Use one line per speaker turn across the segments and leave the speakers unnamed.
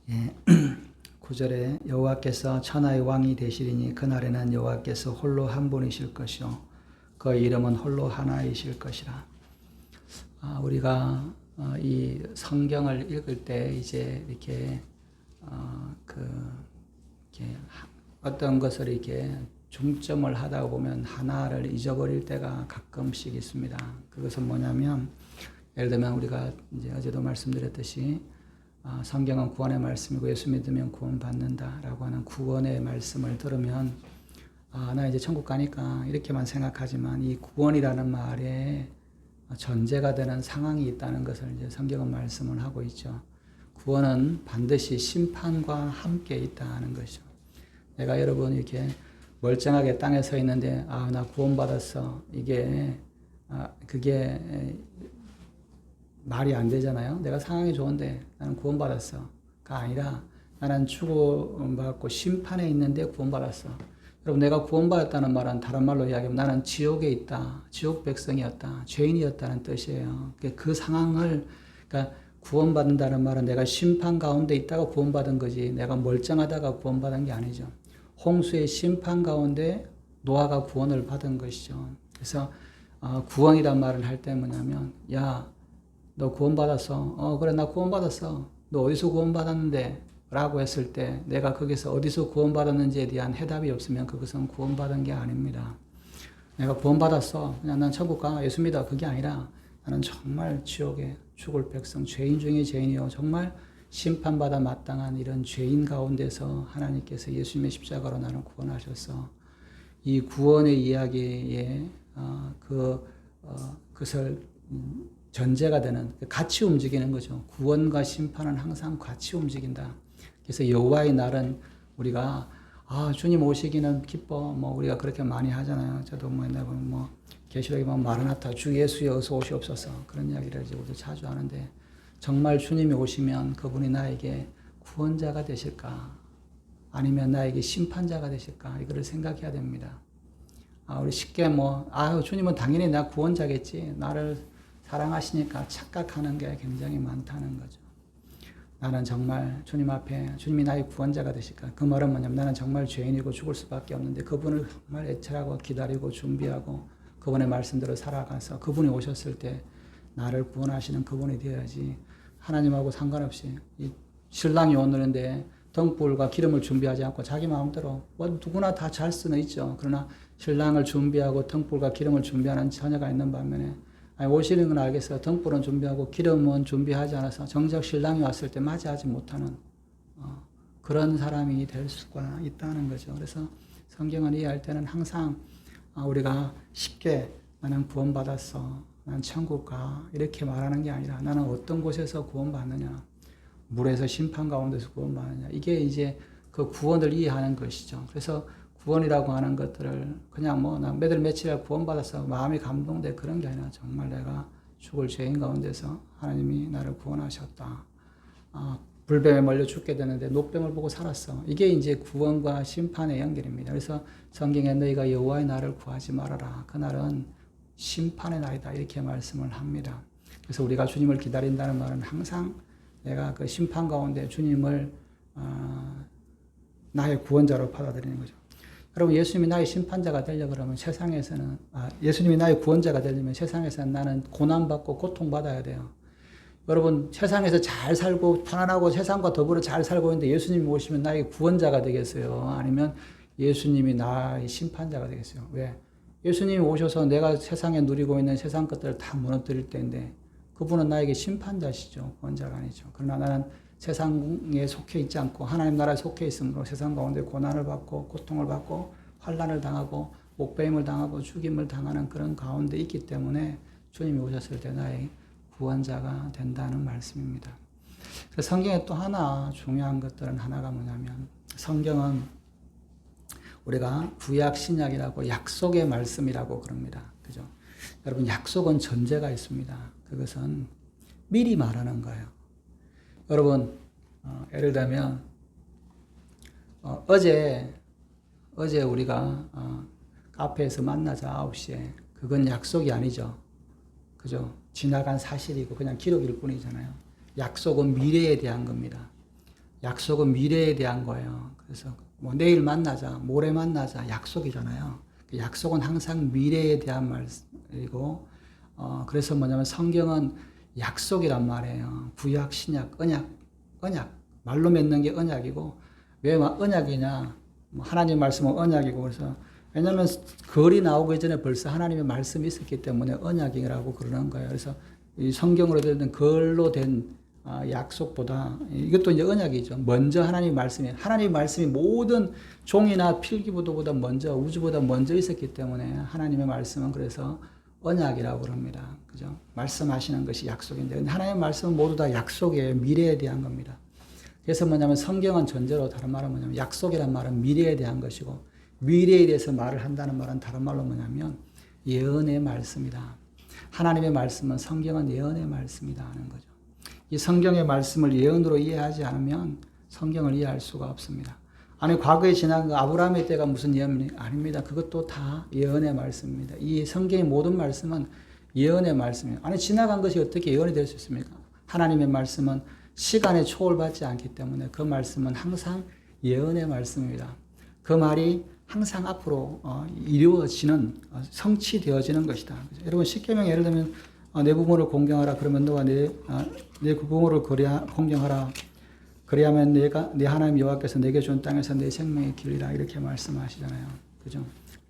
예, 9절에 여호와께서 천하의 왕이 되시리니 그날에는 여호와께서 홀로 한 분이실 것이요 그 이름은 홀로 하나이실 것이라. 우리가 이 성경을 읽을 때 이제 이렇게 이렇게 어떤 것을 이렇게 중점을 하다 보면 하나를 잊어버릴 때가 가끔씩 있습니다. 그것은 뭐냐면, 예를 들면 우리가 이제 어제도 말씀드렸듯이 성경은 구원의 말씀이고 예수 믿으면 구원받는다라고 하는 구원의 말씀을 들으면 나 이제 천국 가니까 이렇게만 생각하지만 이 구원이라는 말에 전제가 되는 상황이 있다는 것을 이제 성경은 말씀을 하고 있죠. 구원은 반드시 심판과 함께 있다는 것이죠. 내가 여러분 이렇게 멀쩡하게 땅에 서 있는데 나 구원받았어. 그게 말이 안 되잖아요. 내가 상황이 좋은데 나는 구원받았어가 아니라 나는 주고받고 심판에 있는데 구원받았어. 여러분, 내가 구원받았다는 말은 다른 말로 이야기하면 나는 지옥에 있다. 지옥 백성이었다. 죄인이었다는 뜻이에요. 그 상황을, 그러니까 구원받는다는 말은 내가 심판 가운데 있다가 구원받은 거지 내가 멀쩡하다가 구원받은 게 아니죠. 홍수의 심판 가운데 노아가 구원을 받은 것이죠. 그래서 구원이란 말을 할 때 뭐냐면, 야, 너 구원받았어. 그래, 나 구원받았어. 너 어디서 구원받았는데? 라고 했을 때 내가 거기서 어디서 구원받았는지에 대한 해답이 없으면 그것은 구원받은 게 아닙니다. 내가 구원받았어. 그냥 난 천국 가. 예수 믿어. 그게 아니라 나는 정말 지옥에 죽을 백성, 죄인 중에 죄인이요. 정말 심판받아 마땅한 이런 죄인 가운데서 하나님께서 예수님의 십자가로 나를 구원하셔서 이 구원의 이야기에 그것을 전제가 되는, 같이 움직이는 거죠. 구원과 심판은 항상 같이 움직인다. 그래서 여호와의 날은 우리가 주님 오시기는 기뻐, 우리가 그렇게 많이 하잖아요. 저도 옛날에 보면 계시록에 보면 마라나타 주 예수여 어서 오시옵소서 그런 이야기를 우리도 자주 하는데, 정말 주님이 오시면 그분이 나에게 구원자가 되실까 아니면 나에게 심판자가 되실까, 이거를 생각해야 됩니다. 우리 쉽게 주님은 당연히 나 구원자겠지, 나를 사랑하시니까 착각하는 게 굉장히 많다는 거죠. 나는 정말 주님 앞에 주님이 나의 구원자가 되실까? 그 말은 뭐냐면 나는 정말 죄인이고 죽을 수밖에 없는데 그분을 정말 애처하고 기다리고 준비하고 그분의 말씀대로 살아가서 그분이 오셨을 때 나를 구원하시는 그분이 되어야지, 하나님하고 상관없이 이 신랑이 오는데 등불과 기름을 준비하지 않고 자기 마음대로, 누구나 다 잘 수는 있죠. 그러나 신랑을 준비하고 등불과 기름을 준비하는 처녀가 있는 반면에, 오시는 건 알겠어요. 등불은 준비하고 기름은 준비하지 않아서 정작 신랑이 왔을 때 맞이하지 못하는 그런 사람이 될 수가 있다는 거죠. 그래서 성경을 이해할 때는 항상 우리가 쉽게 나는 구원받았어, 난 천국 가, 이렇게 말하는 게 아니라 나는 어떤 곳에서 구원받느냐, 물에서 심판 가운데서 구원받느냐, 이게 이제 그 구원을 이해하는 것이죠. 그래서 구원이라고 하는 것들을 그냥 나 몇월 며칠에 구원받아서 마음이 감동돼 그런 게 아니라 정말 내가 죽을 죄인 가운데서 하나님이 나를 구원하셨다. 불뱀에 몰려 죽게 되는데 노뱀을 보고 살았어. 이게 이제 구원과 심판의 연결입니다. 그래서 성경에 너희가 여호와의 날을 구하지 말아라. 그날은 심판의 날이다. 이렇게 말씀을 합니다. 그래서 우리가 주님을 기다린다는 말은 항상 내가 그 심판 가운데 주님을 나의 구원자로 받아들이는 거죠. 여러분, 예수님이 나의 심판자가 되려고 그러면 세상에서는, 예수님이 나의 구원자가 되려면 세상에서는 나는 고난받고 고통받아야 돼요. 여러분, 세상에서 잘 살고 편안하고 세상과 더불어 잘 살고 있는데 예수님이 오시면 나의 구원자가 되겠어요? 아니면 예수님이 나의 심판자가 되겠어요? 왜? 예수님이 오셔서 내가 세상에 누리고 있는 세상 것들을 다 무너뜨릴 때인데 그분은 나에게 심판자시죠. 구원자가 아니죠. 그러나 나는 세상에 속해 있지 않고 하나님 나라에 속해 있으므로 세상 가운데 고난을 받고 고통을 받고 환난을 당하고 목배임을 당하고 죽임을 당하는 그런 가운데 있기 때문에 주님이 오셨을 때 나의 구원자가 된다는 말씀입니다. 그래서 성경에 또 하나 중요한 것들은 하나가 뭐냐면, 성경은 우리가 구약 신약이라고 약속의 말씀이라고 그럽니다. 그죠? 여러분, 약속은 전제가 있습니다. 그것은 미리 말하는 거예요. 여러분, 예를 들면 어제 우리가 카페에서 만나자 9시에, 그건 약속이 아니죠. 그죠? 지나간 사실이고 그냥 기록일 뿐이잖아요. 약속은 미래에 대한 겁니다. 약속은 미래에 대한 거예요. 그래서 뭐 내일 만나자, 모레 만나자 약속이잖아요. 그 약속은 항상 미래에 대한 말이고, 그래서 뭐냐면 성경은 약속이란 말이에요. 구약, 신약, 언약. 말로 맺는 게 언약이고, 왜 언약이냐? 뭐 하나님 말씀은 언약이고, 그래서 왜냐하면 글이 나오기 전에 벌써 하나님의 말씀이 있었기 때문에 언약이라고 그러는 거예요. 그래서 이 성경으로 된 글로 된 약속보다 이것도 이제 언약이죠. 먼저 하나님 말씀이 모든 종이나 필기보다 먼저 우주보다 먼저 있었기 때문에 하나님의 말씀은 그래서 언약이라고 그럽니다. 그죠? 말씀하시는 것이 약속인데 근데 하나님의 말씀은 모두 다 약속이에요. 미래에 대한 겁니다. 그래서 뭐냐면 성경은 전제로 다른 말은 뭐냐면 약속이란 말은 미래에 대한 것이고 미래에 대해서 말을 한다는 말은 다른 말로 뭐냐면 예언의 말씀이다. 하나님의 말씀은 성경은 예언의 말씀이다 하는 거죠. 이 성경의 말씀을 예언으로 이해하지 않으면 성경을 이해할 수가 없습니다. 아니 과거에 지난 그 아브라함의 때가 무슨 예언이 아닙니다. 그것도 다 예언의 말씀입니다. 이 성경의 모든 말씀은 예언의 말씀이에요. 아니 지나간 것이 어떻게 예언이 될 수 있습니까? 하나님의 말씀은 시간에 초월받지 않기 때문에 그 말씀은 항상 예언의 말씀입니다. 그 말이 항상 앞으로 이루어지는 성취되어지는 것이다. 여러분 십계명 예를 들면 내 부모를 공경하라 그러면 너가 내 부모를 공경하라 그리하면 내 하나님 여호와께서 내게 준 땅에서 내 생명의 길이라 이렇게 말씀하시잖아요. 그죠?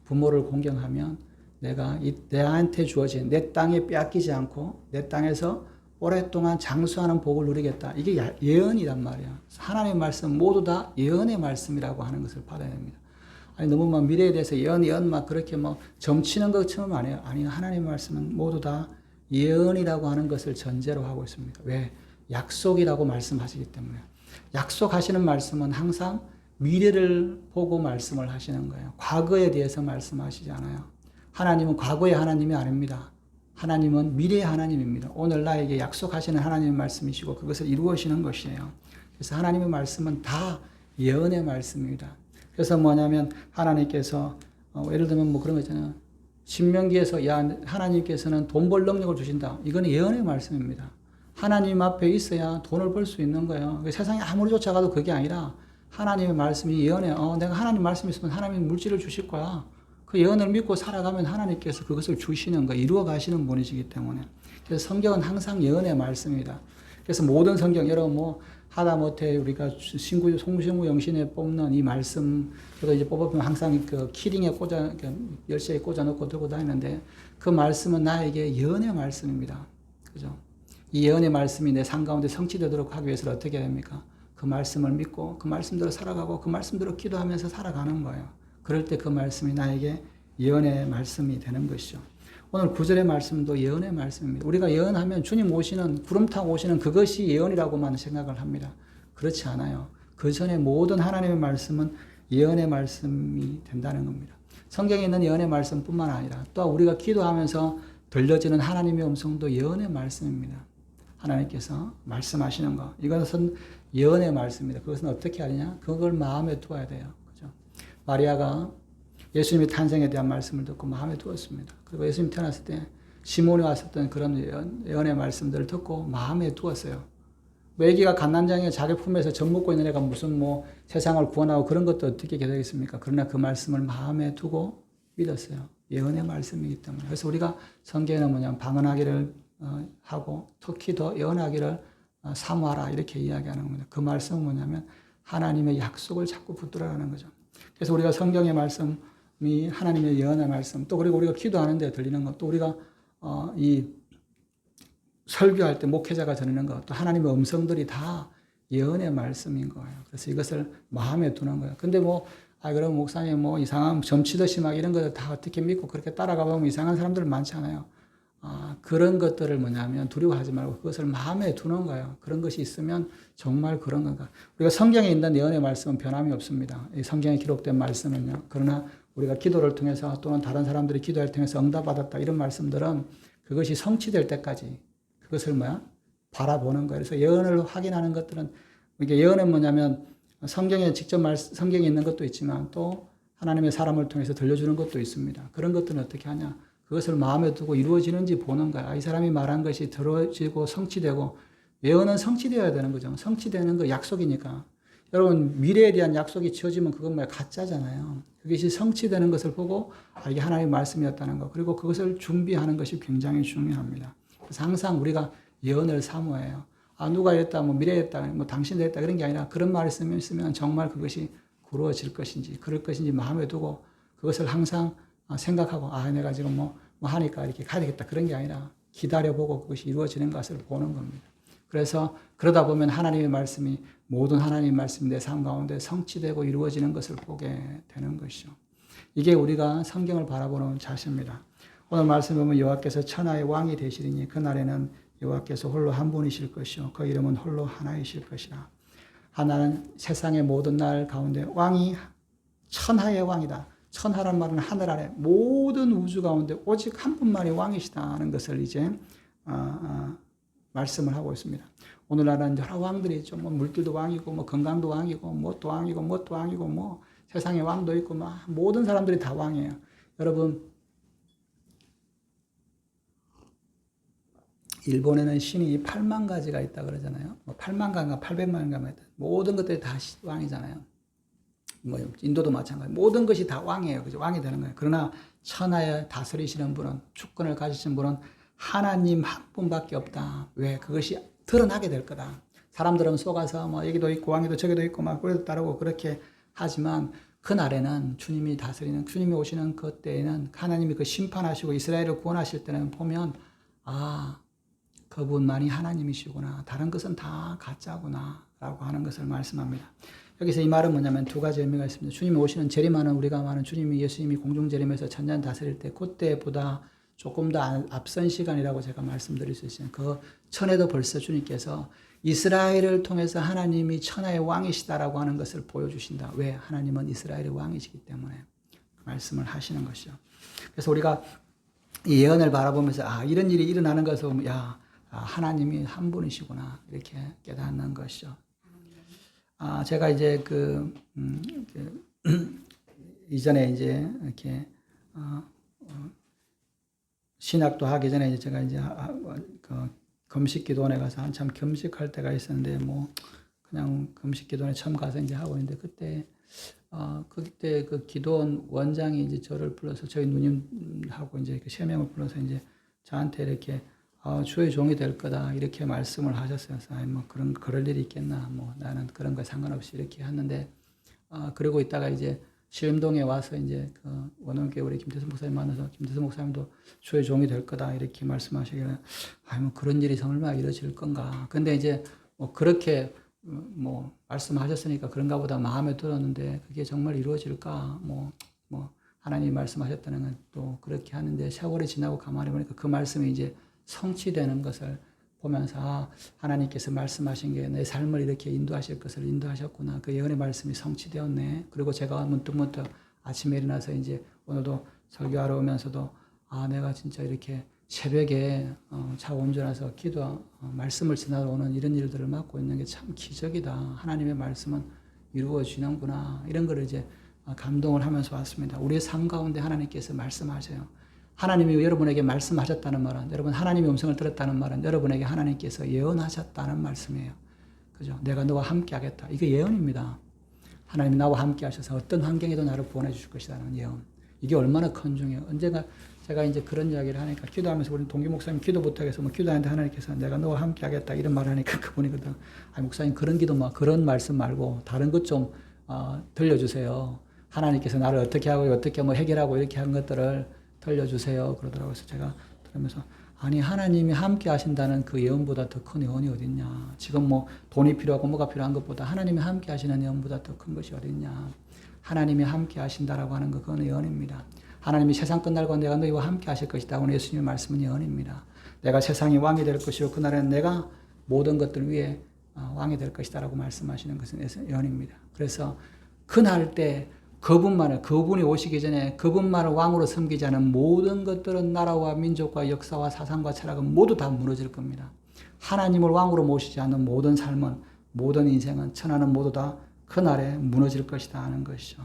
부모를 공경하면 내가 내한테 주어진 내 땅에 빼앗기지 않고 내 땅에서 오랫동안 장수하는 복을 누리겠다. 이게 예언이란 말이야. 하나님의 말씀 모두 다 예언의 말씀이라고 하는 것을 받아야 됩니다. 아니 너무 막 미래에 대해서 예언 막 그렇게 뭐 점치는 것처럼 안 해요. 아니 하나님의 말씀은 모두 다 예언이라고 하는 것을 전제로 하고 있습니다. 왜? 약속이라고 말씀하시기 때문에. 약속하시는 말씀은 항상 미래를 보고 말씀을 하시는 거예요. 과거에 대해서 말씀하시지 않아요. 하나님은 과거의 하나님이 아닙니다. 하나님은 미래의 하나님입니다. 오늘 나에게 약속하시는 하나님의 말씀이시고 그것을 이루어지는 것이에요. 그래서 하나님의 말씀은 다 예언의 말씀입니다. 그래서 뭐냐면 하나님께서 예를 들면 뭐 그런 거 있잖아요. 신명기에서 하나님께서는 돈 벌 능력을 주신다. 이건 예언의 말씀입니다. 하나님 앞에 있어야 돈을 벌 수 있는 거예요. 세상에 아무리 쫓아가도 그게 아니라 하나님의 말씀이 예언해. 내가 하나님 말씀이 있으면 하나님이 물질을 주실 거야. 그 예언을 믿고 살아가면 하나님께서 그것을 주시는 거, 이루어 가시는 분이시기 때문에. 그래서 성경은 항상 예언의 말씀입니다. 그래서 모든 성경, 여러분 뭐 하다못해 우리가 송신구 영신에 뽑는 이 말씀, 저도 이제 뽑아보면 항상 그 키링에 열쇠에 꽂아 놓고 들고 다니는데 그 말씀은 나에게 예언의 말씀입니다. 그죠? 이 예언의 말씀이 내 삶 가운데 성취되도록 하기 위해서 어떻게 해야 됩니까? 그 말씀을 믿고 그 말씀대로 살아가고 그 말씀대로 기도하면서 살아가는 거예요. 그럴 때 그 말씀이 나에게 예언의 말씀이 되는 것이죠. 오늘 9절의 말씀도 예언의 말씀입니다. 우리가 예언하면 주님 오시는, 구름 타고 오시는 그것이 예언이라고만 생각을 합니다. 그렇지 않아요. 그 전에 모든 하나님의 말씀은 예언의 말씀이 된다는 겁니다. 성경에 있는 예언의 말씀뿐만 아니라 또 우리가 기도하면서 들려지는 하나님의 음성도 예언의 말씀입니다. 하나님께서 말씀하시는 거. 이것은 예언의 말씀입니다. 그것은 어떻게 하느냐? 그걸 마음에 두어야 돼요. 그죠? 마리아가 예수님의 탄생에 대한 말씀을 듣고 마음에 두었습니다. 그리고 예수님 태어났을 때 시몬이 왔었던 그런 예언의 말씀들을 듣고 마음에 두었어요. 뭐 애기가 갓난장에 자기 품에서 젖 먹고 있는 애가 무슨 뭐 세상을 구원하고 그런 것도 어떻게 되겠습니까? 그러나 그 말씀을 마음에 두고 믿었어요. 예언의 말씀이기 때문에. 그래서 우리가 성경에는 뭐냐면 방언하기를 하고 특히 더 예언하기를 사모하라 이렇게 이야기하는 겁니다. 그 말씀은 뭐냐면 하나님의 약속을 자꾸 붙들어라는 거죠. 그래서 우리가 성경의 말씀이 하나님의 예언의 말씀, 또 그리고 우리가 기도하는 데 들리는 것, 또 우리가 이 설교할 때 목회자가 전하는 것, 또 하나님의 음성들이 다 예언의 말씀인 거예요. 그래서 이것을 마음에 두는 거예요. 근데 뭐 그럼 목사님 뭐 이상한 점치듯이 막 이런 것을 다 어떻게 믿고 그렇게 따라가 보면 이상한 사람들 많잖아요. 그런 것들을 뭐냐면 두려워하지 말고 그것을 마음에 두는 거예요. 그런 것이 있으면 정말 그런 건가. 우리가 성경에 있는 예언의 말씀은 변함이 없습니다. 이 성경에 기록된 말씀은요. 그러나 우리가 기도를 통해서 또는 다른 사람들이 기도를 통해서 응답받았다 이런 말씀들은 그것이 성취될 때까지 그것을 바라보는 거예요. 그래서 예언을 확인하는 것들은 이게 예언은 뭐냐면 성경에 직접 성경에 있는 것도 있지만 또 하나님의 사람을 통해서 들려주는 것도 있습니다. 그런 것들은 어떻게 하냐? 그것을 마음에 두고 이루어지는지 보는 거야. 이 사람이 말한 것이 들어지고 성취되고 예언은 성취되어야 되는 거죠. 성취되는 거 약속이니까. 여러분 미래에 대한 약속이 지어지면 그건 뭐야? 가짜잖아요. 그것이 성취되는 것을 보고 이게 하나님의 말씀이었다는 것, 그리고 그것을 준비하는 것이 굉장히 중요합니다. 그래서 항상 우리가 예언을 사모해요. 누가 이랬다, 뭐 미래에 했다, 뭐 당신이 했다 그런 게 아니라 그런 말을 쓰면 정말 그것이 이루어질 것인지 그럴 것인지 마음에 두고 그것을 항상 생각하고 내가 지금 뭐 하니까 이렇게 가야 되겠다 그런 게 아니라 기다려보고 그것이 이루어지는 것을 보는 겁니다. 그래서 그러다 보면 하나님의 말씀이 모든 하나님의 말씀이 내 삶 가운데 성취되고 이루어지는 것을 보게 되는 것이죠. 이게 우리가 성경을 바라보는 자세입니다. 오늘 말씀 보면 여호와께서 천하의 왕이 되시리니 그날에는 여호와께서 홀로 한 분이실 것이요 그 이름은 홀로 하나이실 것이라. 하나는 세상의 모든 날 가운데 왕이 천하의 왕이다. 천하란 말은 하늘 아래 모든 우주 가운데 오직 한 분만이 왕이시다는 것을 이제 말씀을 하고 있습니다. 오늘날은 여러 왕들이 있죠. 뭐 물질도 왕이고, 뭐 건강도 왕이고, 뭣도 왕이고, 뭣도 왕이고, 뭐 세상에 왕도 있고, 막 모든 사람들이 다 왕이에요. 여러분, 일본에는 신이 8만 가지가 있다 그러잖아요. 뭐 8만 가인가 800만 가인가 있다. 모든 것들이 다 왕이잖아요. 뭐 인도도 마찬가지. 모든 것이 다 왕이에요. 그죠? 왕이 되는 거예요. 그러나 천하에 다스리시는 분은, 주권을 가지신 분은 하나님 한 분밖에 없다. 왜? 그것이 드러나게 될 거다. 사람들은 속아서 뭐 여기도 있고 왕이도 저기도 있고 막 그래도 따르고 그렇게 하지만 그날에는 주님이 다스리는, 주님이 오시는 그 때에는 하나님이 그 심판하시고 이스라엘을 구원하실 때는 보면 그분만이 하나님이시구나. 다른 것은 다 가짜구나 라고 하는 것을 말씀합니다. 여기서 이 말은 뭐냐면 두 가지 의미가 있습니다. 주님이 오시는 재림하는 우리가 말하는 주님이 예수님이 공중 재림에서 천년 다스릴 때 그때보다 조금 더 앞선 시간이라고 제가 말씀드릴 수 있어요. 그 전에도 벌써 주님께서 이스라엘을 통해서 하나님이 천하의 왕이시다라고 하는 것을 보여주신다. 왜? 하나님은 이스라엘의 왕이시기 때문에 말씀을 하시는 것이죠. 그래서 우리가 이 예언을 바라보면서 이런 일이 일어나는 것을 보면 하나님이 한 분이시구나 이렇게 깨닫는 것이죠. 제가 이제 이전에 이제 이렇게 신학도 하기 전에 이제 제가 이제 금식기도원에 가서 한참 금식할 때가 있었는데 그냥 금식기도원에 처음 가서 이제 하고 있는데 그때 그 기도원 원장이 이제 저를 불러서 저희 누님하고 이제 세 명을 불러서 이제 저한테 이렇게 주의 종이 될 거다 이렇게 말씀을 하셨어요. 그래서 그럴 일이 있겠나 나는 그런 거 상관없이 이렇게 했는데 그러고 있다가 이제 시림동에 와서 이제 원원교회 우리 김태수 목사님 만나서 김태수 목사님도 주의 종이 될 거다 이렇게 말씀하시길래 그런 일이 설마 이루어질 건가. 근데 이제 그렇게 말씀하셨으니까 그런가 보다 마음에 들었는데 그게 정말 이루어질까 하나님이 말씀하셨다는 건 또 그렇게 하는데 세월이 지나고 가만히 보니까 그 말씀이 이제 성취되는 것을 보면서 하나님께서 말씀하신 게 내 삶을 이렇게 인도하실 것을 인도하셨구나. 그 예언의 말씀이 성취되었네. 그리고 제가 문득 아침에 일어나서 이제 오늘도 설교하러 오면서도 내가 진짜 이렇게 새벽에 차 운전해서 말씀을 전하러 오는 이런 일들을 맡고 있는 게 참 기적이다. 하나님의 말씀은 이루어지는구나. 이런 걸 이제 감동을 하면서 왔습니다. 우리의 삶 가운데 하나님께서 말씀하셔요. 하나님이 여러분에게 말씀하셨다는 말은, 여러분 하나님의 음성을 들었다는 말은 여러분에게 하나님께서 예언하셨다는 말씀이에요. 그죠? 내가 너와 함께 하겠다. 이게 예언입니다. 하나님이 나와 함께 하셔서 어떤 환경에도 나를 구원해 주실 것이라는 예언. 이게 얼마나 큰 중요해요. 언젠가 제가 이제 그런 이야기를 하니까 기도하면서 우리 동기 목사님 기도 부탁해서 기도하는데 하나님께서 내가 너와 함께 하겠다 이런 말을 하니까 그분이거든. 목사님 그런 기도 그런 말씀 말고 다른 것 좀 들려주세요. 하나님께서 나를 어떻게 하고 어떻게 해결하고 이렇게 한 것들을 들려주세요. 그러더라고요. 그래서 제가 들으면서 하나님이 함께 하신다는 그 예언보다 더 큰 예언이 어딨냐. 지금 돈이 필요하고 뭐가 필요한 것보다 하나님이 함께 하시는 예언보다 더 큰 것이 어딨냐. 하나님이 함께 하신다라고 하는 거 그건 예언입니다. 하나님이 세상 끝날고 내가 너희와 함께 하실 것이다. 오늘 예수님의 말씀은 예언입니다. 내가 세상의 왕이 될 것이요 그날에는 내가 모든 것들 위에 왕이 될 것이다라고 말씀하시는 것은 예언입니다. 그래서 그날 때 그분이 오시기 전에 그분만을 왕으로 섬기지 않은 모든 것들은 나라와 민족과 역사와 사상과 철학은 모두 다 무너질 겁니다. 하나님을 왕으로 모시지 않는 모든 삶은, 모든 인생은, 천하는 모두 다 그날에 무너질 것이다 하는 것이죠.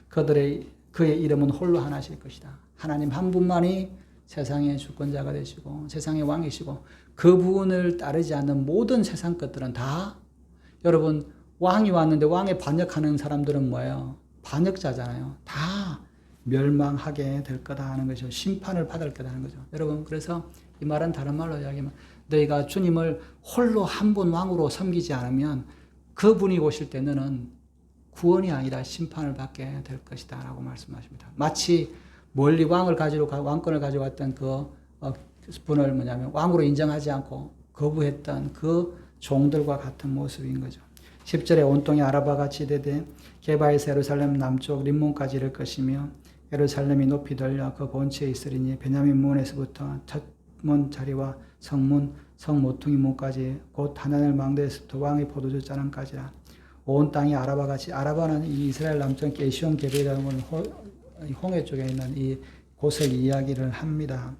그의 이름은 홀로 하나실 것이다. 하나님 한 분만이 세상의 주권자가 되시고 세상의 왕이시고 그분을 따르지 않는 모든 세상 것들은 다 여러분 왕이 왔는데 왕에 반역하는 사람들은 뭐예요? 반역자잖아요. 다 멸망하게 될 거다 하는 거죠. 심판을 받을 거다 하는 거죠. 여러분, 그래서 이 말은 다른 말로 이야기하면 너희가 주님을 홀로 한 분 왕으로 섬기지 않으면 그분이 오실 때 너는 구원이 아니라 심판을 받게 될 것이다 라고 말씀하십니다. 마치 멀리 왕권을 가지고 왔던 그 분을 뭐냐면 왕으로 인정하지 않고 거부했던 그 종들과 같은 모습인 거죠. 10절에 온통이 아라바같이 되되 게바에서 예루살렘 남쪽 림몬까지 이를 것이며 예루살렘이 높이 들려 그 본체에 있으리니 베냐민 문에서부터 첫 문 자리와 성문 성모퉁이 문까지 곧 하나넬 망대에서부터 왕의 포도주 자랑까지라. 온 땅이 아라바같이, 아라바는 이 이스라엘 남쪽 게시온 게베라는 홍해 쪽에 있는 이 곳을 이야기를 합니다.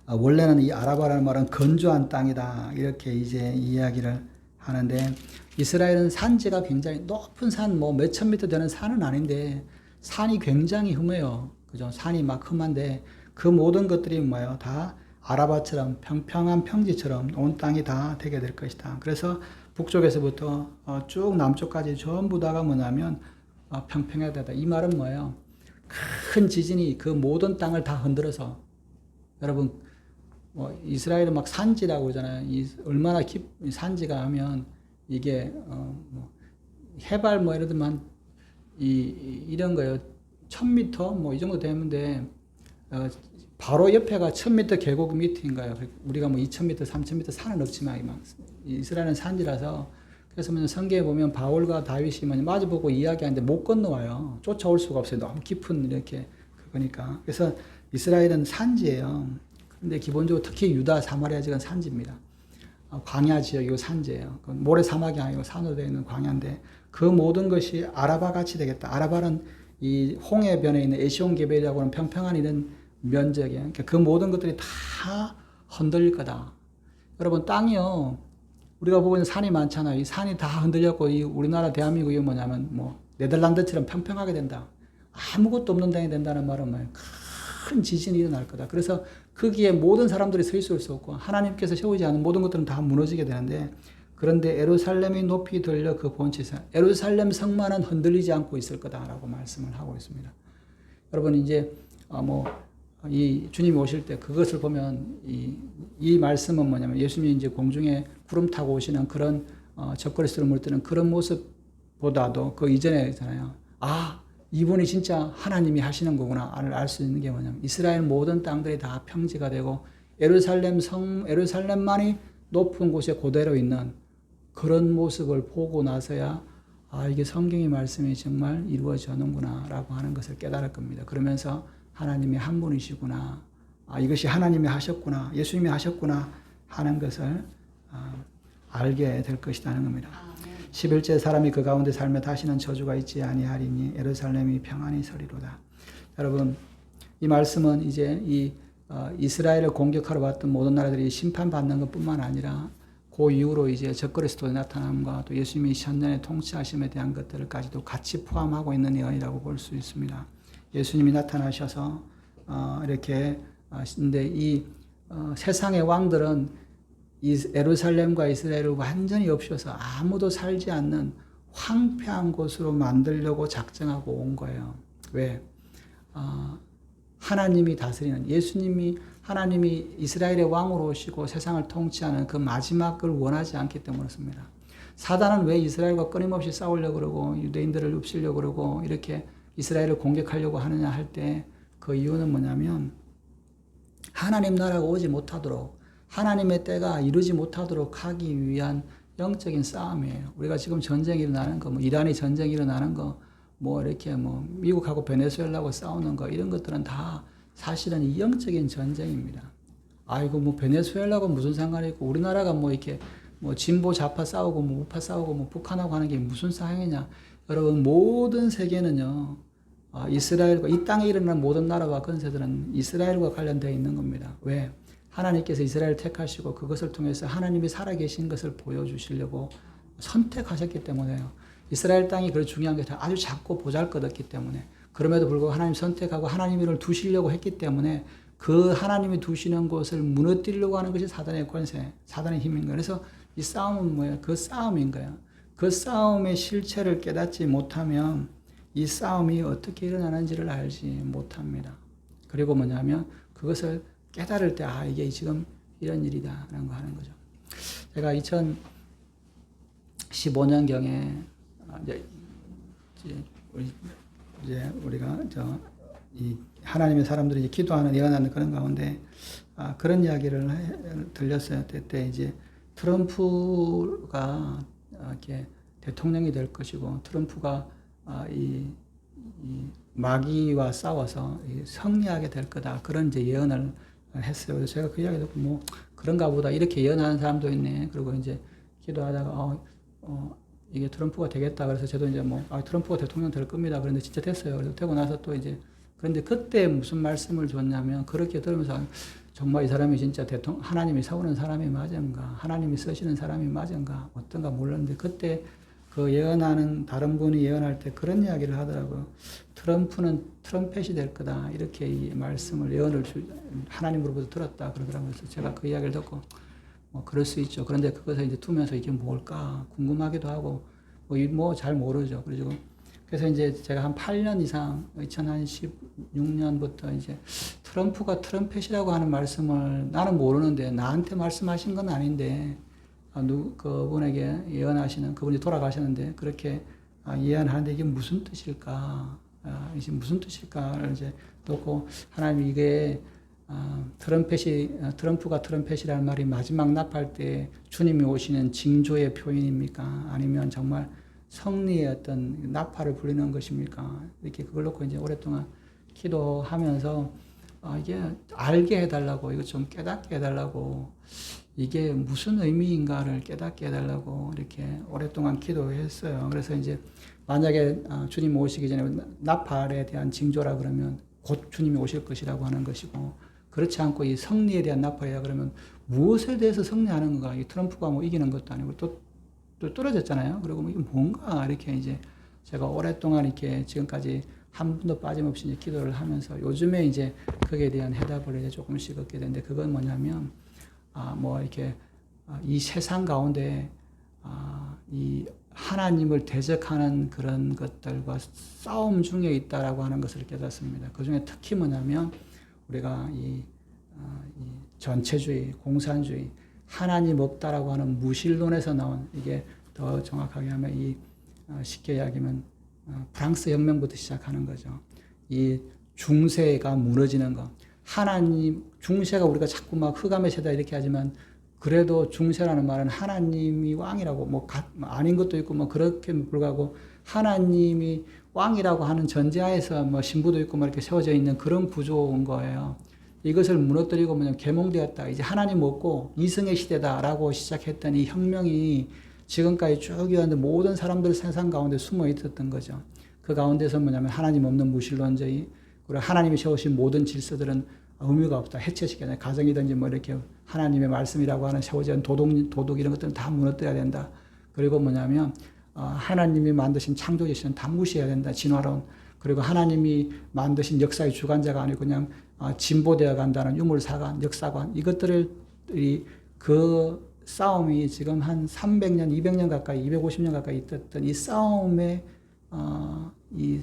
원래는 이 아라바라는 말은 건조한 땅이다 이렇게 이제 이야기를 하는데, 이스라엘은 산지가 굉장히 높은 산, 뭐 몇천 미터 되는 산은 아닌데 산이 굉장히 흠해요. 그죠? 산이 막 흠한데 그 모든 것들이 뭐예요? 다 아라바처럼 평평한 평지처럼 온 땅이 다 되게 될 것이다. 그래서 북쪽에서부터 쭉 남쪽까지 전부 다가 뭐냐면 평평해야 되다. 이 말은 뭐예요? 큰 지진이 그 모든 땅을 다 흔들어서, 여러분 이스라엘은 막 산지라고 그러잖아요. 얼마나 산지가 하면 이게 뭐 해발 뭐 예를 들면 이런 거예요. 1000m 뭐 이 정도 되는데 바로 옆에가 1000m 계곡 밑인가요? 우리가 뭐 2000m, 3000m 산은 없지만 이스라엘은 산지라서, 그래서 성경에 보면 바울과 다윗이 마주보고 이야기하는데 못 건너와요. 쫓아올 수가 없어요. 너무 깊은 이렇게 그거니까. 그래서 이스라엘은 산지예요. 근데 기본적으로 특히 유다, 사마리아 지역은 산지입니다. 광야 지역이고 산지예요. 모래 사막이 아니고 산으로 되어 있는 광야인데 그 모든 것이 아라바 같이 되겠다. 아라바는 이 홍해변에 있는 에시온 게벨이라고 하는 평평한 이런 면적이에요. 그러니까 그 모든 것들이 다 흔들릴 거다. 여러분, 땅이요, 우리가 보고 있는 산이 많잖아요. 이 산이 다 흔들렸고 이 우리나라 대한민국이 뭐냐면 뭐 네덜란드처럼 평평하게 된다. 아무것도 없는 땅이 된다는 말은 뭐예요? 큰 지진이 일어날 거다. 그래서 거기에 모든 사람들이 서 있을 수 없고 하나님께서 세우지 않은 모든 것들은 다 무너지게 되는데, 그런데 예루살렘이 높이 들려 그 본체에서 예루살렘 성만은 흔들리지 않고 있을 거다라고 말씀을 하고 있습니다. 여러분, 이제 이 주님이 오실 때 그것을 보면 이 말씀은 뭐냐면 예수님이 이제 공중에 구름 타고 오시는 그런 적그리스도를 물드는 그런 모습보다도 그 이전에 있잖아요. 이분이 진짜 하나님이 하시는 거구나를 알 수 있는 게 뭐냐면 이스라엘 모든 땅들이 다 평지가 되고 예루살렘만이 높은 곳에 그대로 있는 그런 모습을 보고 나서야 이게 성경의 말씀이 정말 이루어지는구나 라고 하는 것을 깨달을 겁니다. 그러면서 하나님이 한 분이시구나, 이것이 하나님이 하셨구나, 예수님이 하셨구나 하는 것을 알게 될 것이라는 겁니다. 11절 사람이 그 가운데 살며 다시는 저주가 있지 아니하리니 예루살렘이 평안히 서리로다. 여러분, 이 말씀은 이제 이스라엘을 공격하러 왔던 모든 나라들이 심판받는 것뿐만 아니라 그 이후로 이제 적그리스도의 나타남과 또 예수님이 천년의 통치하심에 대한 것들까지도 같이 포함하고 있는 예언이라고 볼 수 있습니다. 예수님이 나타나셔서 이렇게 근데 이 세상의 왕들은 예루살렘과 이스라엘을 완전히 없애서 아무도 살지 않는 황폐한 곳으로 만들려고 작정하고 온 거예요. 왜? 하나님이 다스리는, 하나님이 이스라엘의 왕으로 오시고 세상을 통치하는 그 마지막을 원하지 않기 때문에 그렇습니다. 사단은 왜 이스라엘과 끊임없이 싸우려고 그러고 유대인들을 읍시려고 그러고 이렇게 이스라엘을 공격하려고 하느냐 할 때 그 이유는 뭐냐면 하나님 나라가 오지 못하도록, 하나님의 때가 이루지 못하도록 하기 위한 영적인 싸움이에요. 우리가 지금 전쟁이 일어나는 거, 이란이 전쟁이 일어나는 거, 이렇게 미국하고 베네수엘라하고 싸우는 거, 이런 것들은 다 사실은 이 영적인 전쟁입니다. 베네수엘라하고 무슨 상관이 있고, 우리나라가 이렇게 진보 좌파 싸우고 우파 싸우고 북한하고 하는 게 무슨 상황이냐. 여러분, 모든 세계는요, 이스라엘과 이 땅에 일어나는 모든 나라와 건세들은 이스라엘과 관련되어 있는 겁니다. 왜? 하나님께서 이스라엘을 택하시고 그것을 통해서 하나님이 살아계신 것을 보여주시려고 선택하셨기 때문에요. 이스라엘 땅이 그렇게 중요한 게 아주 작고 보잘것없기 때문에, 그럼에도 불구하고 하나님 선택하고 하나님을 두시려고 했기 때문에 그 하나님이 두시는 곳을 무너뜨리려고 하는 것이 사단의 권세, 사단의 힘인 거예요. 그래서 이 싸움은 뭐예요? 그 싸움인 거예요. 그 싸움의 실체를 깨닫지 못하면 이 싸움이 어떻게 일어나는지를 알지 못합니다. 그리고 뭐냐면 그것을 깨달을 때 이게 지금 이런 일이다 라는 거 하는 거죠. 제가 2015년경에 이제 우리가 이 하나님의 사람들이 기도하는 예언하는 그런 가운데 그런 이야기를 들렸어요. 그때 이제 트럼프가 이렇게 대통령이 될 것이고 트럼프가 이 마귀와 싸워서 승리하게 될 거다. 그런 이제 예언을 했어요. 그래서 제가 그 이야기 듣고 뭐 그런가 보다 이렇게 예언하는 사람도 있네. 그리고 이제 기도하다가 이게 트럼프가 되겠다. 그래서 저도 이제 트럼프가 대통령 될 겁니다. 그런데 진짜 됐어요. 그래서 되고 나서 또 이제 그런데 그때 무슨 말씀을 줬냐면 그렇게 들으면서 정말 이 사람이 진짜 하나님이 세우는 사람이 맞은가? 하나님이 쓰시는 사람이 맞은가? 어떤가 몰랐는데 그때 그 예언하는 다른 분이 예언할 때 그런 이야기를 하더라고요. 트럼프는 트럼펫이 될 거다. 이렇게 이 말씀을 예언을 하나님으로부터 들었다. 그러더라고요. 그래서 제가 그 이야기를 듣고 그럴 수 있죠. 그런데 그것을 이제 두면서 이게 뭘까 궁금하기도 하고 잘 모르죠. 그래서 이제 제가 한 8년 이상 2016년부터 이제 트럼프가 트럼펫이라고 하는 말씀을 나는 모르는데 나한테 말씀하신 건 아닌데 그분에게 예언하시는 그분이 돌아가셨는데 그렇게 예언하는데 이게 무슨 뜻일까? 이게 무슨 뜻일까를 이제 놓고 하나님 이게 트럼프가 트럼펫이라는 말이 마지막 납할 때 주님이 오시는 징조의 표현입니까? 아니면 정말 성리의 어떤 나팔을 불리는 것입니까? 이렇게 그걸 놓고 이제 오랫동안 기도하면서 이게 알게 해달라고, 이거 좀 깨닫게 해달라고, 이게 무슨 의미인가를 깨닫게 해달라고 이렇게 오랫동안 기도했어요. 그래서 이제 만약에 주님 오시기 전에 나팔에 대한 징조라 그러면 곧 주님이 오실 것이라고 하는 것이고, 그렇지 않고 이 승리에 대한 나팔이라 그러면 무엇에 대해서 승리하는 건가? 이 트럼프가 이기는 것도 아니고 또 떨어졌잖아요. 그리고 이게 뭔가 이렇게 이제 제가 오랫동안 이렇게 지금까지 한 번도 빠짐없이 이제 기도를 하면서 요즘에 이제 거기에 대한 해답을 이제 조금씩 얻게 되는데 그건 뭐냐면 이렇게 이 세상 가운데 이 하나님을 대적하는 그런 것들과 싸움 중에 있다라고 하는 것을 깨닫습니다. 그 중에 특히 뭐냐면 우리가 이 전체주의, 공산주의, 하나님 없다라고 하는 무신론에서 나온 이게 더 정확하게 하면 쉽게 이야기하면 프랑스 혁명부터 시작하는 거죠. 이 중세가 무너지는 거. 하나님, 중세가 우리가 자꾸 흑암의 세다 이렇게 하지만 그래도 중세라는 말은 하나님이 왕이라고 아닌 것도 있고 그렇게 불구하고 하나님이 왕이라고 하는 전제하에서 신부도 있고 이렇게 세워져 있는 그런 구조인 거예요. 이것을 무너뜨리고 계몽되었다. 이제 하나님 없고 이승의 시대다라고 시작했던 이 혁명이 지금까지 쭉 이어왔는데 모든 사람들 세상 가운데 숨어 있었던 거죠. 그 가운데서 하나님 없는 무신론주의, 그리고 하나님이 세우신 모든 질서들은 의미가 없다. 해체시켜야 가정이든지 이렇게 하나님의 말씀이라고 하는 세워진 도덕 이런 것들은 다 무너뜨려야 된다. 그리고 하나님이 만드신 창조주시는 다 무시해야 된다. 진화론. 그리고 하나님이 만드신 역사의 주관자가 아니고 그냥 진보되어 간다는 유물사관, 역사관 그 싸움이 지금 한 300년, 200년 가까이, 250년 가까이 있었던 이 싸움의 이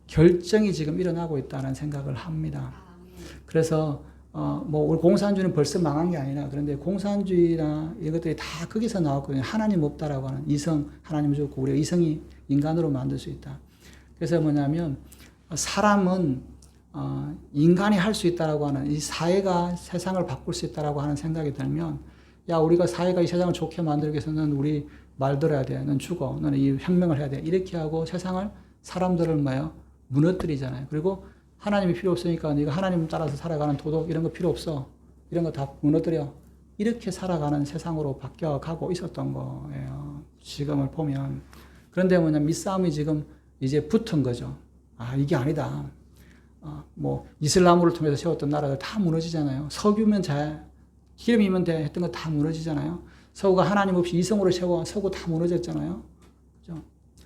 결정이 지금 일어나고 있다는 생각을 합니다. 그래서 우리 공산주의는 벌써 망한 게 아니라 그런데 공산주의나 이것들이 다 거기서 나왔거든요. 하나님 없다라고 하는 이성, 하나님 좋고 우리가 이성이 인간으로 만들 수 있다. 그래서 뭐냐면 사람은 인간이 할 수 있다라고 하는 이 사회가 세상을 바꿀 수 있다라고 하는 생각이 들면 우리가 사회가 이 세상을 좋게 만들기 위해서는 우리 말 들어야 돼. 넌 죽어. 너는 이 혁명을 해야 돼. 이렇게 하고 사람들을 무너뜨리잖아요. 그리고 하나님이 필요 없으니까 네가 하나님 따라서 살아가는 도덕 이런 거 필요 없어. 이런 거 다 무너뜨려. 이렇게 살아가는 세상으로 바뀌어가고 있었던 거예요. 지금을 보면. 그런데 밑싸움이 지금 이제 붙은 거죠. 이게 아니다. 이슬람을 통해서 세웠던 나라들 다 무너지잖아요. 석유면 기름이면 돼 했던 거 다 무너지잖아요. 서구가 하나님 없이 이성으로 서구 다 무너졌잖아요. 그죠?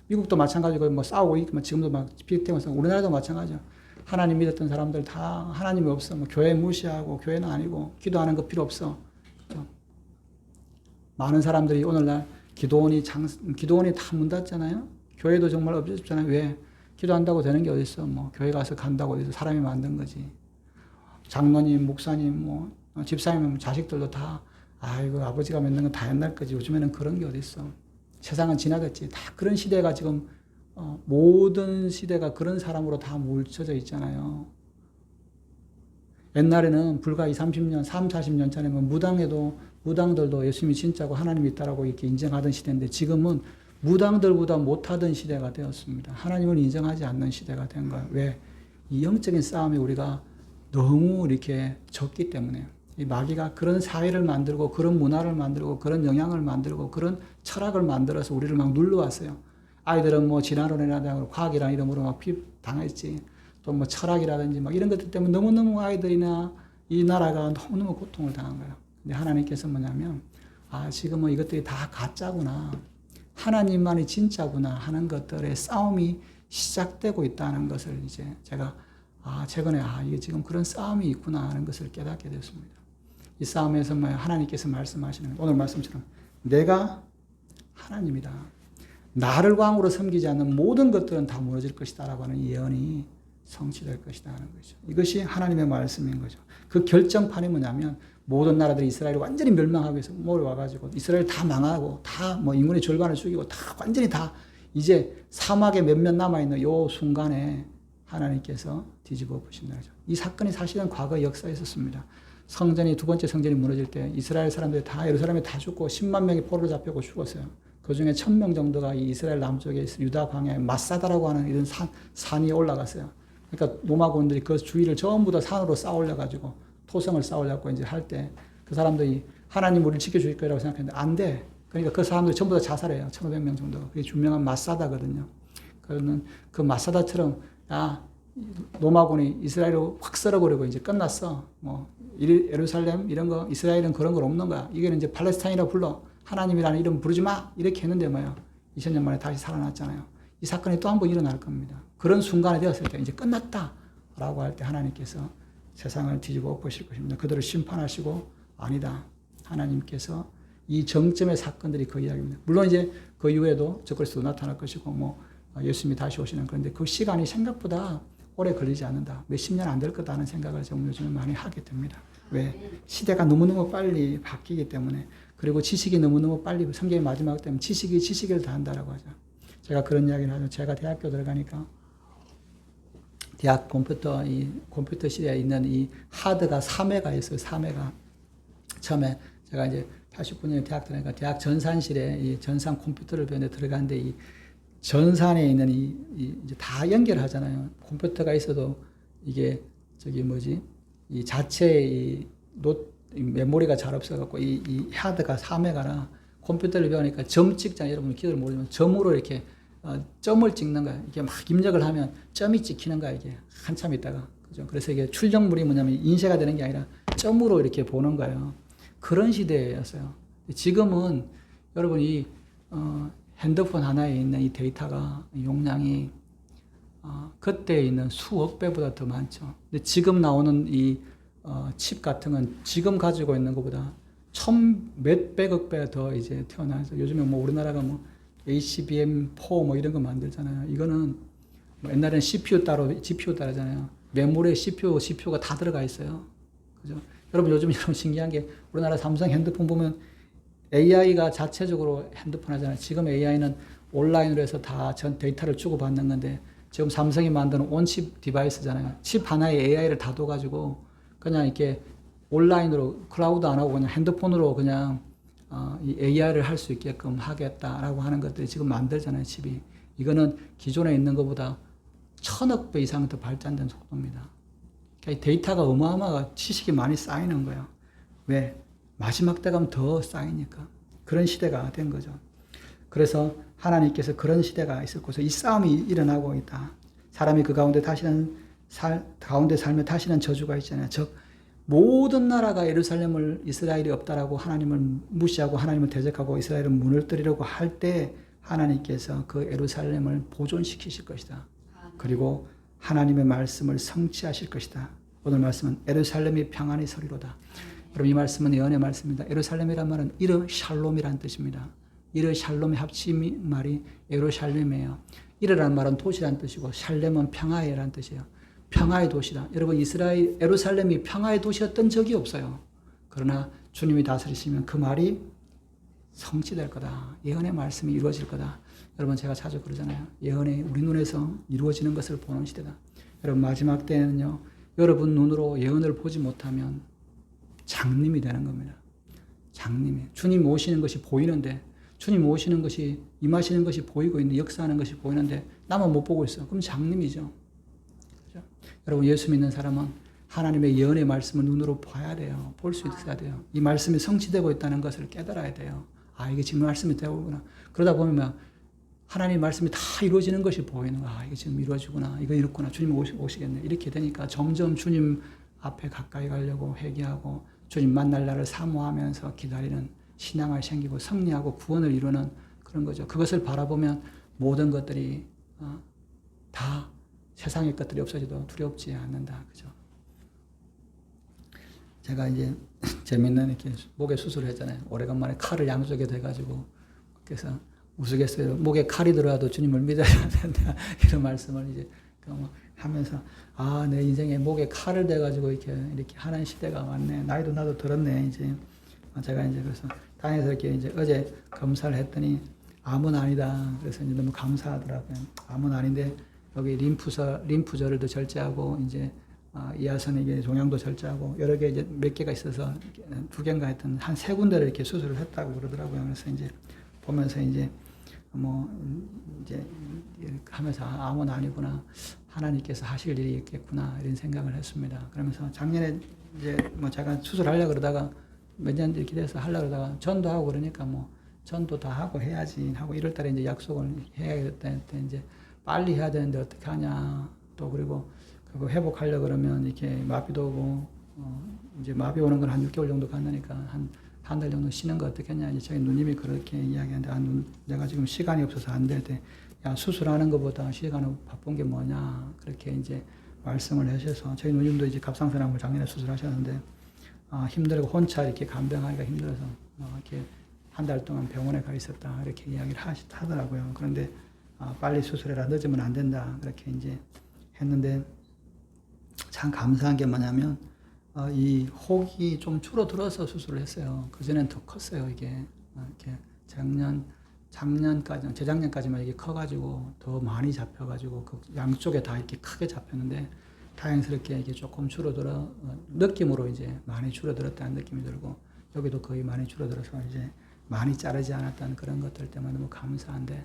미국도 마찬가지고 싸우고 있고 지금도 비슷해서 우리나라도 마찬가지죠. 하나님 믿었던 사람들 다 하나님이 없어. 교회 무시하고 교회는 아니고 기도하는 거 필요 없어. 그죠? 많은 사람들이 오늘날 기도원이 다 문 닫잖아요. 교회도 정말 없어졌잖아요. 왜? 기도한다고 되는 게 어딨어? 뭐 교회 가서 간다고 어디서 사람이 만든 거지. 장로님, 목사님, 뭐 집사님, 자식들도 다 아이고 아버지가 만든 건 다 옛날 거지. 요즘에는 그런 게 어딨어? 세상은 지나갔지. 다 그런 시대가 지금 모든 시대가 그런 사람으로 다 뭉쳐져 있잖아요. 옛날에는 불과 30년, 40년 전에는 무당들도 예수님이 진짜고 하나님이 있다라고 이렇게 인정하던 시대인데 지금은 무당들보다 못하던 시대가 되었습니다. 하나님을 인정하지 않는 시대가 된 거예요. 왜? 이 영적인 싸움이 우리가 너무 이렇게 적기 때문에 이 마귀가 그런 사회를 만들고 그런 문화를 만들고 그런 영향을 만들고 그런 철학을 만들어서 우리를 막 눌러왔어요. 아이들은 뭐 진화론이라든가 과학이라는 이름으로 막 당했지. 또 뭐 철학이라든지 막 이런 것들 때문에 너무너무 아이들이나 이 나라가 너무너무 고통을 당한 거예요. 근데 하나님께서 뭐냐면 지금은 이것들이 다 가짜구나. 하나님만이 진짜구나 하는 것들의 싸움이 시작되고 있다는 것을 이제 제가 최근에 이게 지금 그런 싸움이 있구나 하는 것을 깨닫게 되었습니다. 이 싸움에서 하나님께서 말씀하시는 오늘 말씀처럼 내가 하나님이다. 나를 왕으로 섬기지 않는 모든 것들은 다 무너질 것이다 라고 하는 예언이 성취될 것이다 하는 거죠. 이것이 하나님의 말씀인 거죠. 그 결정판이 뭐냐면 모든 나라들이 이스라엘이 완전히 멸망하기 위해서 몰려와가지고 이스라엘 다 망하고 다 뭐 인구의 절반을 죽이고 다 완전히 다 이제 사막에 몇몇 남아있는 요 순간에 하나님께서 뒤집어 보신다 하죠. 이 사건이 사실은 과거 역사에 있었습니다. 두 번째 성전이 무너질 때 이스라엘 사람들이 다 예루살렘에 다 죽고 10만 명이 포로로 잡혀고 죽었어요. 그 중에 1000명 정도가 이 이스라엘 남쪽에 유다 방향에 마사다라고 하는 이런 산 위에 올라갔어요. 그러니까 로마군들이 그 주위를 전부 다 산으로 쌓아올려가지고 토성을 쌓아올려고 이제 할 때 그 사람들이 하나님 우리를 지켜줄 거라고 생각했는데 안 돼. 그러니까 그 사람들이 전부 다 자살해요. 1500명 정도가. 그게 유명한 마사다거든요. 그러면 그 마사다처럼 로마군이 이스라엘을 확 썰어버리고 이제 끝났어. 뭐 예루살렘 이런 거 이스라엘은 그런 건 없는 거야. 이게는 이제 팔레스타인이라 불러. 하나님이라는 이름 부르지 마. 이렇게 했는데 2000년 만에 다시 살아났잖아요. 이 사건이 또 한 번 일어날 겁니다. 그런 순간이 되었을 때 이제 끝났다라고 할 때 하나님께서 세상을 뒤집어 엎으실 것입니다. 그들을 심판하시고 아니다. 하나님께서 이 정점의 사건들이 그 이야기입니다. 물론 이제 그 이후에도 적그리스도 나타날 것이고 예수님이 다시 오시는 그런데 그 시간이 생각보다 오래 걸리지 않는다. 몇십 년 안 될 거다 하는 생각을 좀 요즘에 많이 하게 됩니다. 왜? 시대가 너무너무 빨리 바뀌기 때문에 그리고 지식이 너무너무 빨리 성경의 마지막 때문에 지식이 지식을 다한다라고 하죠. 제가 그런 이야기를 하죠. 제가 대학교 들어가니까 대학 컴퓨터 시대에 있는 이 하드가 3회가 있어요. 3회가. 처음에 제가 이제 89년에 대학 들어가니까 대학 전산실에 이 전산 컴퓨터를 배우는데 들어갔는데 이 전산에 있는 이제 다 연결하잖아요. 컴퓨터가 있어도 이게 이 자체의 메모리가 잘 없어갖고 이 하드가 3회가라 컴퓨터를 배우니까 점 찍잖아요. 여러분 기도를 모르지만 점으로 이렇게 점을 찍는 거야. 이게 막 입력을 하면 점이 찍히는 거야. 이게 한참 있다가. 그죠? 그래서 이게 출력물이 뭐냐면 인쇄가 되는 게 아니라 점으로 이렇게 보는 거예요. 그런 시대였어요. 지금은 여러분 핸드폰 하나에 있는 이 데이터가 용량이 그때 있는 수억 배보다 더 많죠. 근데 지금 나오는 이 칩 같은 건 지금 가지고 있는 것보다 몇백억 배 더 이제 태어나서 요즘에 우리나라가 HBM4 이런 거 만들잖아요. 이거는 옛날에는 CPU 따로 GPU 따르잖아요. 메모리에 CPU가 다 들어가 있어요. 그죠? 여러분 신기한 게 우리나라 삼성 핸드폰 보면 AI가 자체적으로 핸드폰 하잖아요. 지금 AI는 온라인으로 해서 다 전 데이터를 주고받는 건데 지금 삼성이 만드는 온칩 디바이스잖아요. 칩 하나에 AI를 다 둬가지고 그냥 이렇게 온라인으로 클라우드 안 하고 그냥 핸드폰으로 그냥 이 AI를 할 수 있게끔 하겠다라고 하는 것들이 지금 만들잖아요. 칩이. 이거는 기존에 있는 것보다 1000억 배 이상 더 발전된 속도입니다. 그러니까 데이터가 어마어마하고 지식이 많이 쌓이는 거예요. 왜? 마지막 때 가면 더 쌓이니까. 그런 시대가 된 거죠. 그래서 하나님께서 그런 시대가 있을 곳에 이 싸움이 일어나고 있다. 사람이 그 가운데 살며 다시는 저주가 있잖아요. 즉 모든 나라가 이스라엘이 없다라고 하나님을 무시하고 하나님을 대적하고 이스라엘은 문을 뜨리려고 할 때 하나님께서 그 예루살렘을 보존시키실 것이다. 그리고 하나님의 말씀을 성취하실 것이다. 오늘 말씀은 예루살렘이 평안히 서리로다. 여러분 이 말씀은 예언의 말씀입니다. 예루살렘이란 말은 이름 샬롬이라는 뜻입니다. 이르 샬롬의 합친 말이 예루살렘이에요. 이르라는 말은 도시란 뜻이고 샬렘은 평화의란 뜻이에요. 평화의 도시다. 여러분 이스라엘 예루살렘이 평화의 도시였던 적이 없어요. 그러나 주님이 다스리시면 그 말이 성취될 거다. 예언의 말씀이 이루어질 거다. 여러분 제가 자주 그러잖아요. 예언이 우리 눈에서 이루어지는 것을 보는 시대다. 여러분 마지막 때는요. 여러분 눈으로 예언을 보지 못하면 장님이 되는 겁니다. 장님이. 주님 오시는 것이 보이는데 주님 오시는 것이 임하시는 것이 보이고 있는 역사하는 것이 보이는데 나만 못 보고 있어. 그럼 장님이죠. 그렇죠? 여러분 예수 믿는 사람은 하나님의 예언의 말씀을 눈으로 봐야 돼요. 볼 수 있어야 돼요. 이 말씀이 성취되고 있다는 것을 깨달아야 돼요. 아 이게 지금 말씀이 되고구나. 그러다 보면 하나님의 말씀이 다 이루어지는 것이 보이는 거야. 아 이게 지금 이루어지구나. 이거 이렇구나. 주님 오시겠네. 이렇게 되니까 점점 주님 앞에 가까이 가려고 회개하고 주님 만날 날을 사모하면서 기다리는 신앙을 생기고 승리하고 구원을 이루는 그런 거죠. 그것을 바라보면 모든 것들이 다 세상의 것들이 없어져도 두렵지 않는다. 그죠? 제가 이제 재밌는 이렇게 목에 수술을 했잖아요. 오래간만에 칼을 양쪽에 대가지고 그래서 우스갯소리로 목에 칼이 들어와도 주님을 믿어야 된다 이런 말씀을 이제 하면서 아 내 인생에 목에 칼을 대가지고 이렇게 하는 시대가 왔네. 나이도 나도 들었네. 이제 제가 이제 그래서 다행스럽게 이제 어제 검사를 했더니 암은 아니다. 그래서 이제 너무 감사하더라고요. 암은 아닌데 여기 림프절도 절제하고 이제 이하선에게 종양도 절제하고 여러 개 이제 몇 개가 있어서 2개인가 하여튼 한 3군데를 이렇게 수술을 했다고 그러더라고요. 그래서 이제 보면서 이제 뭐 이제 하면서 암은 아니구나. 하나님께서 하실 일이 있겠구나 이런 생각을 했습니다. 그러면서 작년에 이제 뭐 제가 수술하려고 그러다가 몇 년 이렇게 돼서 하려고 그러다가 전도하고 그러니까 뭐 전도 다 하고 해야지 하고 1월 달에 이제 약속을 해야겠다 했더니 이제 빨리 해야 되는데 어떻게 하냐. 또 그리고 그거 회복하려고 그러면 이렇게 마비도 오고 이제 마비 오는 건 한 6개월 정도 간다니까 한 달 정도 쉬는 거 어떻겠냐. 이제 저희 누님이 그렇게 이야기하는데 내가 지금 시간이 없어서 안 될 때 야 수술하는 것보다 시간을 바쁜 게 뭐냐 그렇게 이제 말씀을 하셔서 저희 누님도 이제 갑상선암을 작년에 수술하셨는데 힘들고 혼자 이렇게 간병하기가 힘들어서 이렇게 한 달 동안 병원에 가 있었다 이렇게 이야기를 하더라고요. 그런데 빨리 수술해라 늦으면 안 된다 그렇게 이제 했는데 참 감사한 게 뭐냐면 이 혹이 좀 줄어들어서 수술을 했어요. 그전엔 더 컸어요 이게 이렇게 재작년까지만 이게 커가지고 더 많이 잡혀가지고 그 양쪽에 다 이렇게 크게 잡혔는데 다행스럽게 이게 조금 줄어들어 느낌으로 이제 많이 줄어들었다는 느낌이 들고 여기도 거의 많이 줄어들어서 이제 많이 자르지 않았다는 그런 것들 때문에 너무 감사한데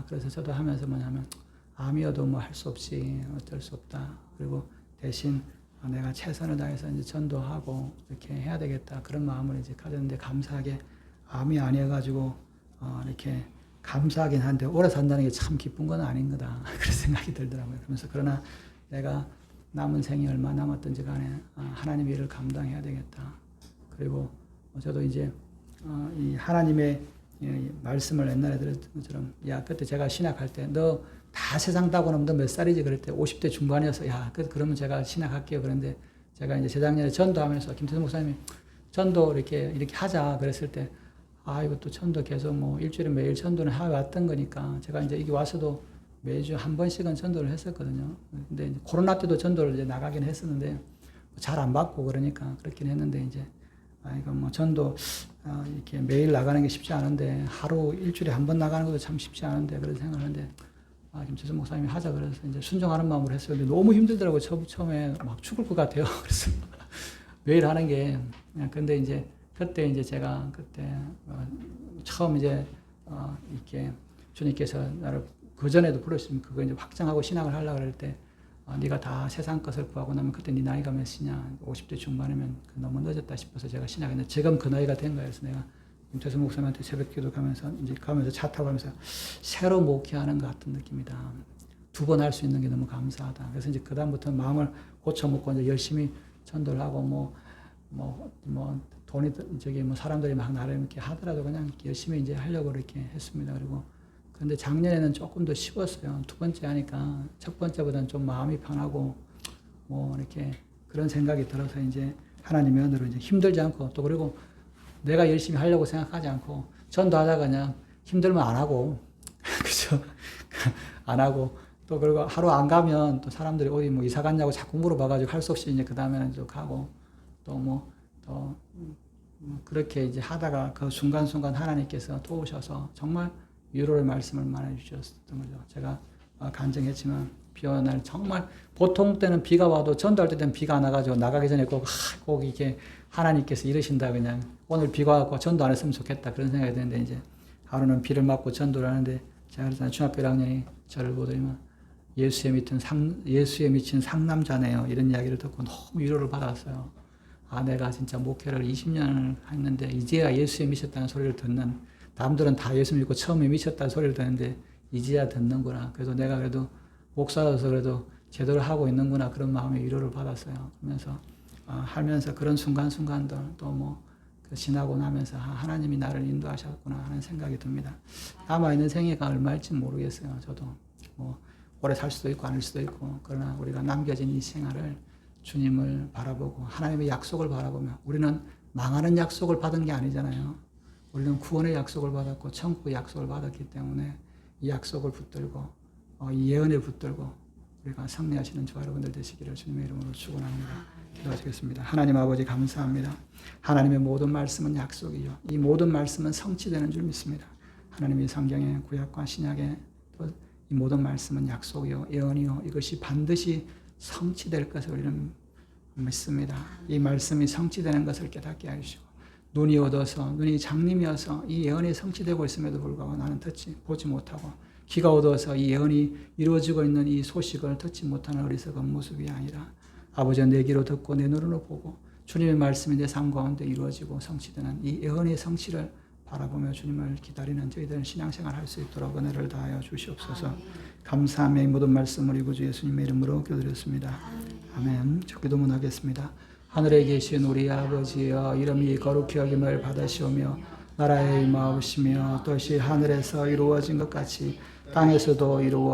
그래서 저도 하면서 뭐냐면 암이어도 뭐 할 수 없이 어쩔 수 없다. 그리고 대신 내가 최선을 다해서 이제 전도하고 이렇게 해야 되겠다. 그런 마음을 이제 가졌는데 감사하게 암이 아니어가지고 이렇게 감사하긴 한데 오래 산다는 게 참 기쁜 건 아닌 거다. 그런 생각이 들더라고요. 그러면서 그러나 내가 남은 생이 얼마 남았든지 간에 하나님의 일을 감당해야 되겠다. 그리고 저도 이제 이 하나님의 말씀을 옛날에 들었던 것처럼 야 그때 제가 신학할 때 너 다 세상 따고 나면 너 몇 살이지 그럴 때 50대 중반이어서 야 그러면 제가 신학할게요. 그런데 제가 이제 재작년에 전도하면서 김태선 목사님이 전도 이렇게 하자 그랬을 때 이것도 전도 계속 뭐 일주일에 매일 전도는 해왔던 거니까 제가 이제 여기 와서도 매주 한 번씩은 전도를 했었거든요. 근데 이제 코로나 때도 전도를 이제 나가긴 했었는데 잘 안 받고 그러니까 그렇긴 했는데 이제 이거 뭐 전도 이렇게 매일 나가는 게 쉽지 않은데 하루 일주일에 한 번 나가는 것도 참 쉽지 않은데 그런 생각하는데 김재선 목사님이 하자 그래서 이제 순종하는 마음으로 했어요. 근데 너무 힘들더라고요. 처음에 막 죽을 것 같아요. 그래서 매일 하는 게 근데 이제 그때 이제 제가 그때 처음 이제 이렇게 주님께서 나를 그 전에도 부르시면 그거 이제 확장하고 신학을 하려고 그럴 때 네가 다 세상 것을 구하고 나면 그때 네 나이가 몇이냐 50대 중반이면 너무 늦었다 싶어서 제가 신학했는데 지금 그 나이가 된 거예요. 그래서 내가 김태수 목사님한테 새벽기도 가면서 차 타고 가면서 새로 목회하는 것 같은 느낌이다. 2번 할 수 있는 게 너무 감사하다. 그래서 이제 그 다음부터 마음을 고쳐먹고 이제 열심히 전도를 하고 돈이 뭐 사람들이 막 나를 이렇게 하더라도 그냥 열심히 이제 하려고 이렇게 했습니다. 그리고 근데 작년에는 조금 더 쉬웠어요. 2번째 하니까 첫 번째보다는 좀 마음이 편하고 뭐 이렇게 그런 생각이 들어서 이제 하나님의 은혜로 이제 힘들지 않고 또 그리고 내가 열심히 하려고 생각하지 않고 전도하다가 그냥 힘들면 안 하고, 그죠? 안 하고, 또 그리고 하루 안 가면 또 사람들이 어디 뭐 이사 갔냐고 자꾸 물어봐가지고 할 수 없이 이제 그 다음에는 좀 가고, 또 그렇게 이제 하다가 그 순간순간 하나님께서 도우셔서 정말 위로의 말씀을 많이 주셨던 거죠. 제가 간증했지만 비 오는 날 정말 보통 때는 비가 와도 전도할 때는 비가 안 와가지고 나가기 전에 꼭 이렇게 하나님께서 이러신다 그냥 오늘 비가 와갖고 전도 안 했으면 좋겠다 그런 생각이 드는데 이제 하루는 비를 맞고 전도를 하는데 제가 그랬잖아요. 중학교 1학년이 저를 보더니만 예수에 미친 상남자네요. 이런 이야기를 듣고 너무 위로를 받았어요. 아, 내가 진짜 목회를 20년을 했는데 이제야 예수에 미쳤다는 소리를 듣는, 남들은 다 예수 믿고 처음에 미쳤다는 소리를 듣는데 이제야 듣는구나. 그래서 내가 그래도 목사로서 그래도 제대로 하고 있는구나 그런 마음의 위로를 받았어요. 그러면서 하면서 그런 순간순간들 또 지나고 나면서 하나님이 나를 인도하셨구나 하는 생각이 듭니다. 남아있는 생애가 얼마일지 모르겠어요. 저도 오래 살 수도 있고 아닐 수도 있고, 그러나 우리가 남겨진 이 생활을 주님을 바라보고 하나님의 약속을 바라보며, 우리는 망하는 약속을 받은 게 아니잖아요. 우리는 구원의 약속을 받았고 천국의 약속을 받았기 때문에 이 약속을 붙들고 이 예언을 붙들고 우리가 승리하시는 저와 여러분들 되시기를 주님의 이름으로 축원합니다. 기도하시겠습니다. 하나님 아버지 감사합니다. 하나님의 모든 말씀은 약속이요, 이 모든 말씀은 성취되는 줄 믿습니다. 하나님이 성경의 구약과 신약의 이 모든 말씀은 약속이요 예언이요 이것이 반드시 성취될 것을 우리는 믿습니다. 이 말씀이 성취되는 것을 깨닫게 하시고, 눈이 장님이어서 이 예언이 성취되고 있음에도 불구하고 나는 보지 못하고, 귀가 어두워서 이 예언이 이루어지고 있는 이 소식을 듣지 못하는 어리석은 모습이 아니라 아버지 내 귀로 듣고 내 눈으로 보고 주님의 말씀이 내 삶 가운데 이루어지고 성취되는 이 예언의 성취를 바라보며 주님을 기다리는 저희들은 신앙생활 할 수 있도록 은혜를 다하여 주시옵소서. 감사하며 이 모든 말씀을 우리 주 예수님의 이름으로 기도드렸습니다. 아멘. 기도문 하겠습니다. 하늘에 계신 우리 아버지여, 이름이 거룩히 여김을 받으시오며 나라의 임하옵시며 뜻이 하늘에서 이루어진 것 같이 땅에서도 이루어